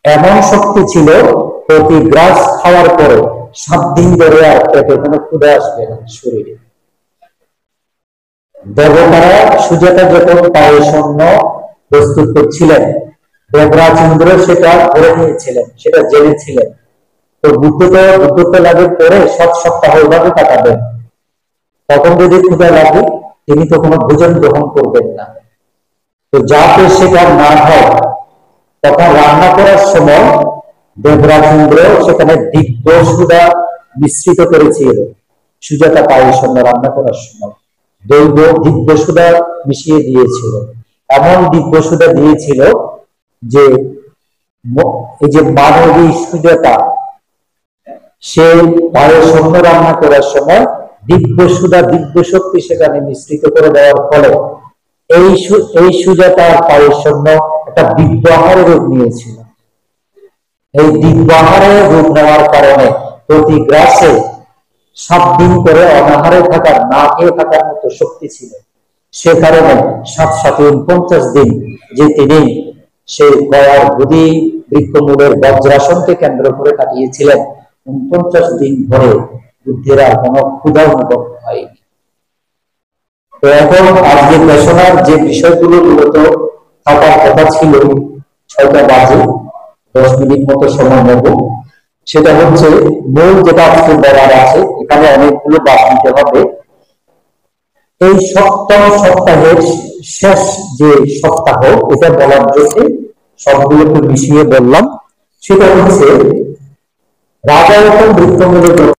Speaker 1: এমন শক্তি ছিল, প্রতি গ্রাস খাওয়ার পরে 7 দিন ধরে আর পেটে কোনো ক্ষুধা আসবে না শরীরে। দেবতারা সুজাতা যখন পায়সম্য প্রস্তুত করছিলেন, দেবরাজ ইন্দ্র সেটা করে নিয়েছিলেন, সেটা জেনেছিলেন। তো বুদ্ধত্ব লাভের পরে 7 সপ্তাহ ওইভাবে কাটাবেন। তখন যদি ক্ষুধা লাগে, তিনি তো কোনো ভোজন গ্রহণ করবেন না। তো যাতে সেটা না হয়, তখন রান্না করার সময় দেবরাজ ইন্দ্র সেখানে দিব্য সুধা মিশ্রিত করেছিল। সুজাতা পায়সম্য রান্না করার সময় দৈব দিব্য সুধা মিশিয়ে দিয়েছিল। এমন দিব্য সুধা দিয়েছিল যে এই যে মানবী সুজাতা, সে পায়সম্য রান্না করার সময় দিব্য সুধা দিব্য শক্তি সেখানে মিশ্রিত করে দেওয়ার ফলে এই সুজাতার পায়সম্য একটা দিব্য আহারের রূপ নিয়েছিল। এই দিব্য আহারের রূপ নেওয়ার কারণে প্রতি গ্রাসে 7 দিন করে অনাহারে থাকার, না খেয়ে থাকার মতো শক্তি ছিল। সে কারণে 749 দিন যে তিনি সেই গয়ার বুদ্ধি বৃক্ষমূলের বজ্রাসনকে কেন্দ্র করে কাটিয়েছিলেন, 49 দিন ধরে বুদ্ধের আর কোনো ক্ষুধা অনুভব হয়নি। তো এখন আজকে দেশনার যে বিষয়গুলো মূলত থাকার কথা ছিল, 6টা বাজে 10 মিনিট মতো সময় নেব। সেটা হচ্ছে মূল যেটা আজকে বলার আছে, এখানে অনেকগুলো বাদ দিতে হবে। এই সপ্তম সপ্তাহের শেষ যে সপ্তাহ, এটা বলার জন্য সবগুলোকে মিশিয়ে বললাম। সেটা হচ্ছে রাজয়াতন বৃক্ষমূলে যখন